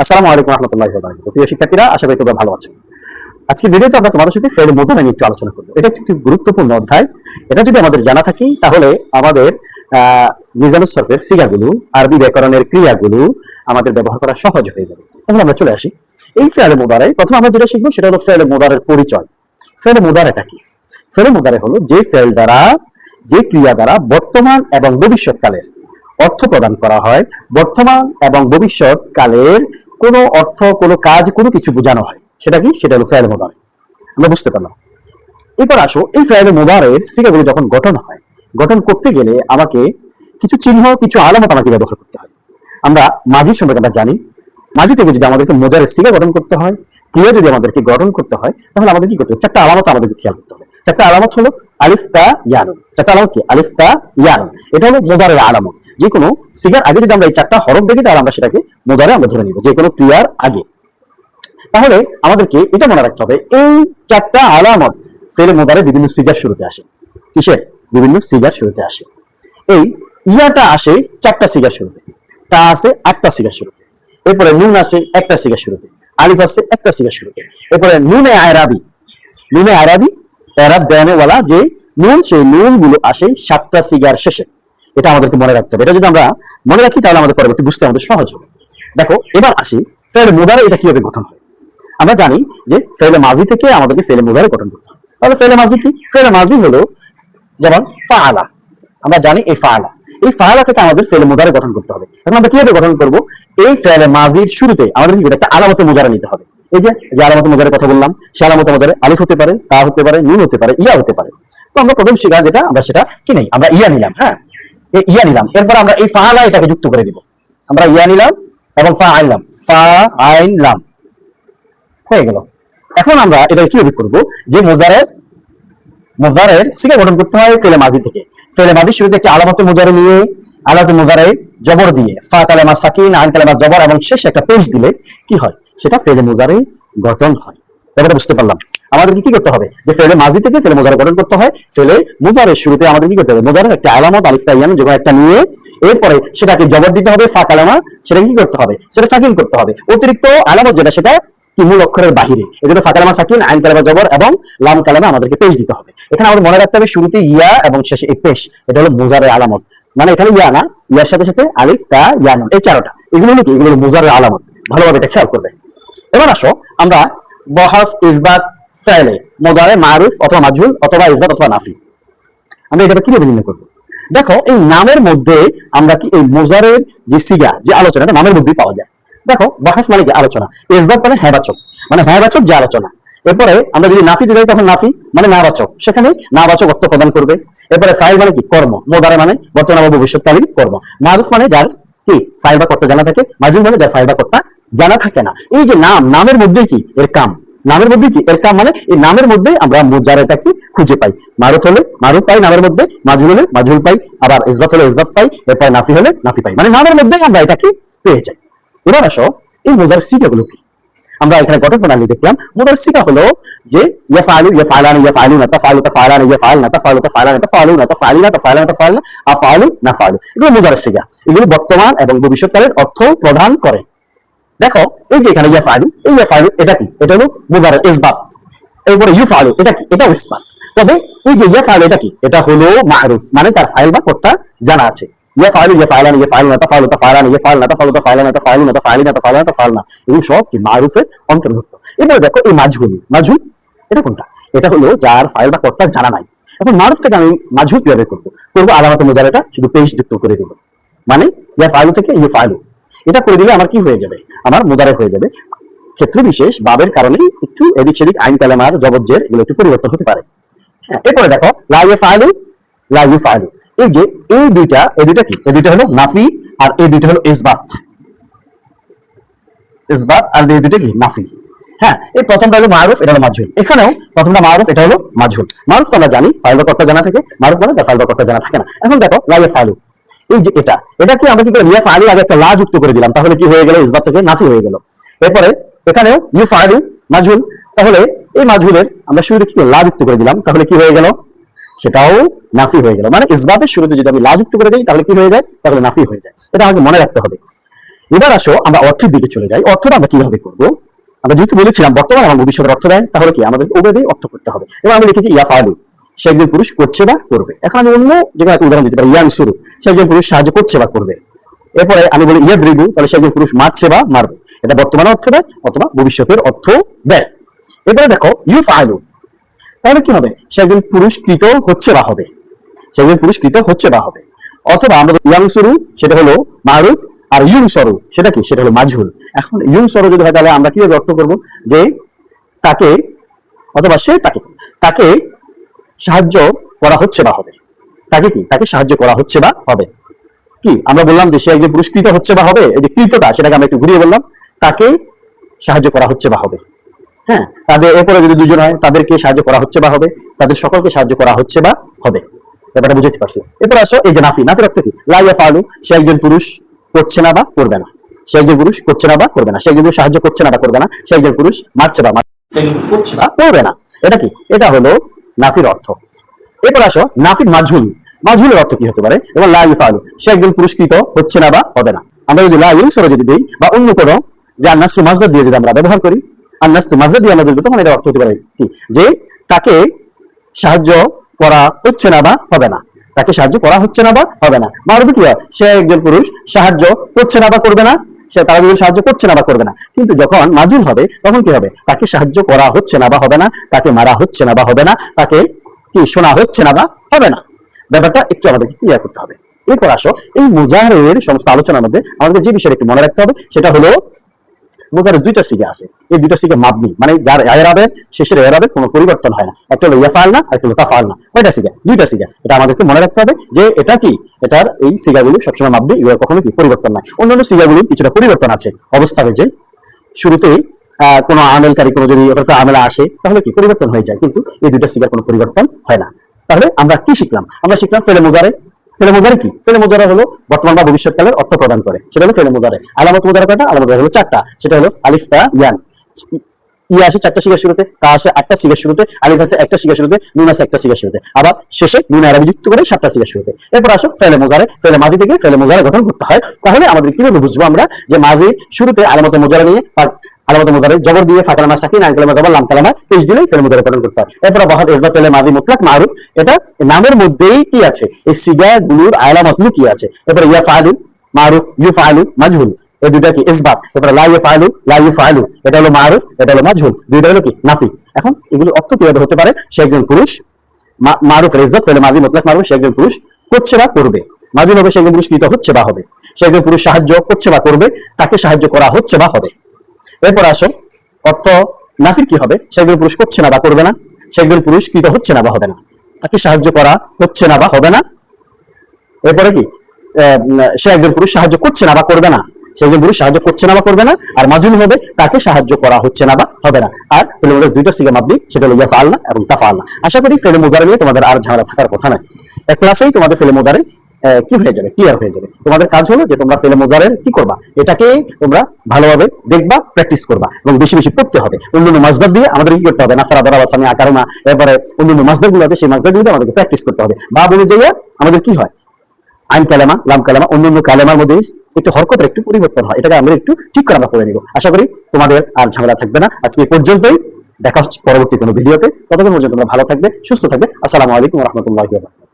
আসসালামু আলাইকুম রাহমাতুল্লাহি ওয়া বারাকাতুহু। প্রিয় শিক্ষার্থীরা, আশা করি তোমরা ভালো আছো। আজকের ভিডিওতে আমরা তোমাদের সাথে ফেল মুদারা নিয়ে একটু আলোচনা করব। এটা একটি গুরুত্বপূর্ণ অধ্যায়। এটা যদি আমাদের জানা থাকে তাহলে আমাদের মিজানুস সরফের সিগাগুলো, আরবি ব্যাকরণের ক্রিয়াগুলো আমাদের ব্যবহার করা সহজ হয়ে যাবে। তাহলে আমরা চলে আসি এই ফেলে মুদারায়। প্রথম আমরা যেটা শিখবো সেটা হলো ফেলে মুদারার পরিচয়। ফেলে মুদারাটা কি? ফেলে মুদারা হলো যে ফেল দ্বারা, যে ক্রিয়া দ্বারা বর্তমান এবং ভবিষ্যৎকালের অর্থ প্রদান করা হয়। বর্তমান এবং ভবিষ্যৎ কালের কোনো অর্থ, কোনো কাজ, কোনো কিছু বোঝানো হয়। সেটা কি? সেটা হলো ফেল মুদারা। আমরা বুঝতে পারলাম। এবার আসো, এই ফেল মুদারের সিগাগুলো যখন গঠন হয়, গঠন করতে গেলে আমাকে কিছু চিহ্ন, কিছু আলামত আমাকে ব্যবহার করতে হয়। আমরা মাঝি সম্পর্কে আমরা জানি। মাঝি থেকে যদি আমাদেরকে মুদারের সিগা গঠন করতে হয়, ক্রিয়া যদি আমাদেরকে গঠন করতে হয়, তাহলে আমাদের কি করতে হবে? চারটা আলামত আমাদেরকে খেয়াল করতে হবে। চারটা আলামত হলো আলিফ তা ইয়ানুন। চারটা আলামত কি? আলিফ তা ইয়ানুন। এটা হলো মুদারের আলামত। যে কোনো সিগার আগে যদি আমরা এই চারটা হরফ দেখি, তাহলে আমরা সেটাকে মুদারে আমরা ধরে নিব, যে কোনো ক্রিয়ার আগে। তাহলে আমাদেরকে এটা মনে রাখতে হবে, এই চারটা আলামত ফেলে মুদারে বিভিন্ন সিগার শুরুতে আসে। কিসের? বিভিন্ন সিগার শুরুতে আসে। এই ইয়াটা আসে চারটা সিগার শুরুতে, তা আছে আটটা সিগার শুরুতে, এরপরে নুন আছে একটা সিগার শুরুতে, আলিফ আছে একটা সিগার শুরুতে, এরপরে নুনে আরাবি, নুনে আরাবি এরাব দেওয়ানেওয়ালা যে নুন, সেই নুন গুলো আসে সাতটা সিগার শেষে। এটা আমাদেরকে মনে রাখতে হবে। এটা যদি আমরা মনে রাখি তাহলে আমাদের পরবর্তী বুঝতে আমাদের সহজ হবে। দেখো, এবার আসি ফেলে মুদারে এটা কিভাবে গঠন হয়। আমরা জানি যে ফেলে মাজি থেকে আমাদেরকে ফেলে মুদারে গঠন করতে হয়। তাহলে ফেলে মাজি কি? ফেলে মাজি হলো যেমন ফাআলা। আমরা জানি এই ফাআলা, এই ফাআলা থেকে আমাদের ফেলে মুদারে গঠন করতে হবে। এখন আমরা কিভাবে গঠন করব? এই ফেলে মাজির শুরুতে আমাদের কি একটা আলামতে মুজারা নিতে হবে। এই যে যে আলামতে মুজারের কথা বললাম, সে আলামতে মুজারে আলিফ হতে পারে, তা হতে পারে, নুন হতে পারে, ইয়া হতে পারে। তো আমরা প্রথম শিখা যেটা, আমরা সেটা কি নেই, আমরা ইয়া নিলাম। হ্যাঁ, এই ইয়া নিলাম, এরপর আমরা এই ফাআলা এটাকে যুক্ত করে দিব। আমরা ইয়া নিলাম এবং ফা আইনলাম, ফা আইনলাম, হয়ে গেল। এখন আমরা এটা কিভাবে করব? যে মুজারের সিগা গঠন করতে হয় ফেলে মাজি থেকে। ফেলে মাজির শুরুতে একটা আলামতে মুজারে নিয়ে, আলামতে মুজারে জবর দিয়ে, ফা কালেমা সাকিন, আইন কালেমা জবর এবং শেষে একটা পেশ দিলে কি হয়? সেটা ফেলে মুজারে গঠন হয়। ব্যাপারটা বুঝতে পারলাম। আমাদের কি করতে হবে? যে ফেলে মাজি থেকে ফেলে মুজারে গঠন করতে হয়। ফেলে মুজারের শুরুতে আমাদের কি করতে হবে? মুজারের একটা আলামত আলিফ তা ইয়ান যে একটা নিয়ে, এরপরে সেটাকে জবর দিতে হবে, ফা কালেমা, সেটা কি করতে হবে? সেটা সাকিন করতে হবে। অতিরিক্ত আলামত যেটা, সেটা কি মূল অক্ষরের বাহিরে। এই জন্য ফা কালেমা সাকিন, আইন কালেমা জবর এবং লাম কালেমা আমাদেরকে পেশ দিতে হবে। এখানে আমাদের মনে রাখতে হবে শুরুতে ইয়া এবং শেষে এই পেশ। এটা হলো মুজারের আলামত। মানে এখানে ইয়া না, ইয়ার সাথে সাথে আলিফ তা ইয়ান, এই চারটা, এগুলো কি? এগুলো মুজারের আলামত। ভালোভাবে এটা খেয়াল করবে। এবার আসো, আমরা বহফ, ইসবাত, ফেলে মুদারে মারুফ অথবা মাজহুল অথবা ইসবাত অথবা নাফি, আমরা এটা কিভাবে নির্ণয় করব? দেখো, এই নামের মধ্যে আমরা কি এই মুজারের যে সিগা, যে আলোচনা, এটা নামের মধ্যেই পাওয়া যায়। দেখো, বাহাস মানে কি? আলোচনা। ইসবাত মানে হ্যাঁবাচক, মানে হ্যাঁবাচক যে আলোচনা। এরপরে আমরা যদি নাফিতে যাই, তখন নাফি মানে নাবাচক, সেখানে নাবাচক অর্থ প্রদান করবে। এরপরে ফাইল মানে কি? কর্ম। মুদারে মানে বর্তমান বা ভবিষ্যৎকালীন কর্ম। মারুফ মানে যার কি ফাইল বা কর্তা জানা থাকে। মাজহুল মানে যার ফাইল বা কর্তা জানা থাকে না। এই যে নাম, নামের মধ্যে কি এর কাম, নামের মধ্যে কি এর কাম, মানে এই নামের মধ্যে আমরা মুজারেটা কি খুঁজে পাই। মারুফ হলে মারুফ পাই নামের মধ্যে, মাজহুল হলে মাজহুল পাই, আবার ইসবাত হলে ইসবাত পাই, এরপর নাফি হলে নাফি পাই, মানে নামের মধ্যে আমরা এটা কি পেয়ে যাই। এবার আসো, এই মুজার সিগাগুলো কি? আমরা এখানে গঠন প্রণালী দেখলাম। মুজার সিগা হলো যে ইয়াফআলু, ইয়াফআলান, ইয়াফআলুনা, তাফআলু, তাফআলান, ইয়াফআলনা, তাফআলু, তাফআলান, তাফআলুনা, তাফআলিনা, তাফআলানা, তাফআলনা, আফআলু, নাফআলু। এগুলো মুজার সিগা। এগুলো বর্তমান এবং ভবিষ্যৎকালের অর্থ প্রদান করে। দেখো, এই যে এখানে ইয়াফআলু, এই ইয়াফআলু এটা কি? এটা হলো মুজারের ইসবাত। এরপরে ইউফআলু এটা কি? এটা ইসবাত। তবে এই যে ইয়াফআলু এটা কি? এটা হলো মারুফ, মানে তার ফাইল বা কর্তা জানা আছে। ইয়াফআলু, ইয়াফআলান, ইয়াফআলুনা, তাফআলু, তাফআলান, ইয়াফআলনা, তাফআলু, তাফআলানা, তাফআলুনা, তাফআলিনা, তাফআলানা, তাফআলনা, এগুলো সব কি মারুফের অন্তর্ভুক্ত। এবারে দেখো, এই মাজহুল, মাজহুল এটা কোনটা? এটা হলো যার ফাইল বা কর্তা জানা নাই। এখন মারুফ থেকে আমি মাজহুল কিভাবে করবো? আলামতে মুজারাটা শুধু পেশ যুক্ত করে দেব। মানে ইয়াফআলু থেকে ইউফআলু, এটা করে দিলে আমার কি হয়ে যাবে? আমার মুদারে হয়ে যাবে। ক্ষেত্র বিশেষ বাবের কারণে একটু এদিক সেদিক আইন কালেমার জবজ্জের এগুলো একটু পরিবর্তন হতে পারে। এরপরে দেখো, লা ইয়াফআলু, লা ইউফআলু, এই যে এই দুইটা, এই দুইটা কি? এই দুইটা হলো নাফি, আর এই দুইটা হলো ইসবাত। ইসবাত আর এই দুইটা কি? নাফি। হ্যাঁ, এই প্রথমটা হলো মারুফ, এটা হলো মাজহুল। এখানেও প্রথমটা মারুফ, এটা হলো মাজহুল। মারুফ তো আমরা জানি ফাইল বা কর্তা জানা থাকে, মারুফ মানে তার ফাইল বা কর্তা জানা থাকে না। এখন দেখো, লা ইয়াফআলু, এই যে এটা কি? আমরা কি করে ইয়াফআলু আগে একটা লা যুক্ত করে দিলাম, তাহলে কি হয়ে গেল? ইসবাত থেকে নাফি হয়ে গেল। এরপরে এখানেও ইউফআলু মাজহুল, তাহলে এই মাজহুলের আমরা শুরুতে কি লা যুক্ত করে দিলাম, তাহলে কি হয়ে গেল? সেটাও নাফি হয়ে গেল। মানে ইসবাতের শুরুতে যদি আমি লা যুক্ত করে দিই, তাহলে কি হয়ে যায়? তাহলে নাফি হয়ে যায়। এটা আমাকে মনে রাখতে হবে। এবার আসো আমরা অর্থের দিকে চলে যাই। অর্থটা আমরা কিভাবে করব? আমরা যেহেতু বলেছিলাম বর্তমান এবং ভবিষ্যতের অর্থ দেয়, তাহলে কি আমাদের ওভাবে অর্থ করতে হবে। এবার আমি লিখেছি ইয়াফালু, সে একজন পুরুষ করছে বা করবে। এখন আমি অন্য যেকোনো একটা উদাহরণ দিতে পারি, ইয়ানসুরু, সে একজন পুরুষ সাহায্য করছে বা করবে। এরপরে আমি বলি ইয়াদরিবু, তাহলে সে একজন পুরুষ মারছে বা মারবে। এটা বর্তমান অর্থ দেয় অথবা ভবিষ্যতের অর্থ দেয়। এবারে দেখো ইউফআলু, তাহলে কি হবে? সে একজন পুরস্কৃত হচ্ছে বা হবে, সে একজন পুরস্কৃত হচ্ছে বা হবে। অথবা আমরা ইয়াংসুরু, সেটা হলো মারুফ, আর ইউনসরু সেটা কি? সেটা হলো মাজহুল। এখন ইউনসরু যদি হয় তাহলে আমরা কিভাবে অর্থ করব? যে তাকে অথবা সে তাকে তাকে সাহায্য করা হচ্ছে বা হবে। তাকে কি? তাকে সাহায্য করা হচ্ছে বা হবে। কি আমরা বললাম যে সে একজন পুরস্কৃত হচ্ছে বা হবে, এই যে কৃতটা সেটাকে আমরা একটু ঘুরিয়ে বললাম, তাকে সাহায্য করা হচ্ছে বা হবে। হ্যাঁ, তাদের এরপরে যদি দুজন হয় তাদেরকে সাহায্য করা হচ্ছে বা হবে, তাদের সকলকে সাহায্য করা হচ্ছে বা হবে। ব্যাপারটা বুঝতে পারছি। এরপর আসো এই যে নাফি, নাফির অর্থ কি? লা ইয়াফআলু, সে একজন পুরুষ করছে না বা করবে না। সে একজন পুরুষ করছে না বা করবে না, সে একজন পুরুষ সাহায্য করছে না বা করবে না, সে একজন পুরুষ মারছে বা করছে না করবে না। এটা কি? এটা হলো নাফির অর্থ। এরপর আসো নাফির মাজহুল, মাজহুলের অর্থ কি হতে পারে? এবং লা ইয়াফআলু, সে একজন পুরস্কৃত হচ্ছে না বা হবে না। আমরা যদি লা ইউনসরু যদি দেই বা অন্য কোনো যে আন্নাসু মাজদার দিয়ে যদি আমরা ব্যবহার করি, আন্নাসু মাজদার দিয়ে আমরা তখন এটা অর্থ হতে পারে কি? যে তাকে সাহায্য করা হচ্ছে না বা হবে না, তাকে সাহায্য করা হচ্ছে না বা হবে না। মারুফ কি হয়? সে একজন পুরুষ সাহায্য করছে না বা করবে না, সে তারা দুজন সাহায্য করছে না বা করবে না। কিন্তু যখন মাজুল হবে তখন কি হবে? তাকে সাহায্য করা হচ্ছে না বা হবে না, তাকে মারা হচ্ছে না বা হবে না, তাকে কি শোনা হচ্ছে না বা হবে না। ব্যাপারটা একটু আমাদেরকে ক্লিয়ার করতে হবে। এরপর আসো এই মুজাহারের সমস্ত আলোচনার মধ্যে আমাদের যে বিষয়টা একটু মনে রাখতে হবে সেটা হলো মুজাহারের দুইটা সিগা আছে। এই দুইটা সিগা মাবনি, মানে যার এরাবের শেষের এরাবের কোনো পরিবর্তন হয় না। একটা হলো ইয়াফালনা, একটা হলো তাফালনা। কয়টা সিগা? দুইটা সিগা। এটা আমাদেরকে মনে রাখতে হবে যে এটা কি, এটার এই সিগাগুলো সবসময় মাবনি, এগুলো কখনো কি পরিবর্তন নয়। অন্যান্য সিগাগুলো কিছুটা পরিবর্তন আছে অবস্থা যে শুরুতে কোনো আমেলকারী কোনো যদি আমেলা আসে তাহলে কি পরিবর্তন হয়ে যায়, কিন্তু এই দুইটা সিগার কোনো পরিবর্তন হয় না। তাহলে আমরা কি শিখলাম? আমরা শিখলাম ফেলে মুজারে। ফেলে মুজারে কি? ফেলে মুজারে হলো বর্তমান বা ভবিষ্যৎকালের অর্থ প্রদান করে, সেটা হলো ফেলে মুজারে। আলামত মুজারে কয়টা? আলামত মুজারে হলো চারটা, সেটা হলো আলিফ, তা, ইয়ান। ইয়া আসে চারটা সিগার শুরুতে, তা আসে আটটা সিগার শুরুতে, আলিফ আছে একটা সিগার শুরুতে, নুন আছে একটা সিগার শুরুতে, আবার শেষে নুন আরবি যুক্ত করে সাতটা সিগার শুরুতে। এরপর আসো ফেলে মুজারে, ফেলে মাদি থেকে ফেলে মুজারে গঠন করতে হয়। তাহলে আমাদের কিভাবে বুঝবো আমরা যে মাঝি শুরুতে আলামত মুজারে নিয়ে আলামত মুজারে জবর দিয়ে ফা কালামা সাকিন আইন কালামা জবর লাম কালামা পেশ দিলেই ফেলে মুজারে গঠন করতে হয়। এরপর বাহাদ ইসবা ফেলে মাদি মুতলাক মারুফ, এটা নামের মধ্যেই কি আছে? এই সিগাগুলোর আলামত লুকিয়ে আছে। এরপর ইয়াফআলু মারুফ, ইউফআলু মাজহুল, এই দুইটা কি ইসবাত। এরপর লা ইয়াফআলু, লা ইউফআলু, এটা হলো মারুফ, এটা হলো মাজহুল, দুইটা হলো কি নাফি। এখন এগুলোর অর্থ কিভাবে হতে পারে? সে একজন পুরুষ, মারুফ ইসবাত ফেলে মাদি মুতলাক মারুফ, সে একজন পুরুষ করছে বা করবে। মাজহুল হবে সে একজন পুরুষ কৃত হচ্ছে বা হবে, সে একজন পুরুষ সাহায্য করছে বা করবে, তাকে সাহায্য করা হচ্ছে বা হবে। এরপর আসো অর্থ নাফির কি হবে? সে একজন পুরুষ করছে না বা করবে না, সে একজন পুরুষ কৃত হচ্ছে না বা হবে না, তাকে সাহায্য করা হচ্ছে না বা হবে না। এরপরে কি সে একজন পুরুষ সাহায্য করছে না বা করবে না, সে একজন পুরুষ সাহায্য করছে না বা করবে না। আর মাজুল হবে তাকে সাহায্য করা হচ্ছে না বা হবে না। আর ফেলে মুজারে দুইটা সিগা মাবনি, সেটা হলো ইয়াফআলনা এবং তাফআলনা। আশা করি ফেলে মুজারে নিয়ে তোমাদের আর ঝামেলা থাকার কথা নয়। এক ক্লাসেই তোমাদের ফেলে মুজারে কি হয়ে যাবে, ক্লিয়ার হয়ে যাবে। তোমাদের কাজ হলো যে তোমরা ফেলে মুজারের কি করবা, এটাকে তোমরা ভালোভাবে দেখবা, প্র্যাকটিস করবা এবং বেশি বেশি পড়তে হবে। অন্যান্য মাসদার দিয়ে আমাদের কি করতে হবে? নাসারা দরা বাসানি আকারমা, এরপরে অন্যান্য মাসদার গুলো আছে সেই মাসদার গুলোতে আমাদেরকে প্র্যাকটিস করতে হবে। বাব অনুযায়ী আমাদের কি হয়? আইন কালেমা, লাম কালেমা, অন্যান্য কালেমার মধ্যে একটু হরকতের একটু পরিবর্তন হয়, এটাকে আমরা একটু ঠিক করে আমরা করে নিব। আশা করি তোমাদের আর ঝামেলা থাকবে না। আজকে এই পর্যন্তই, দেখা হচ্ছে পরবর্তী কোনো ভিডিওতে। ততক্ষণ পর্যন্ত তোমরা ভালো থাকবে, সুস্থ থাকবে। আসসালামু আলাইকুম ওয়া রাহমাতুল্লাহি ওয়া বারাকাতুহু।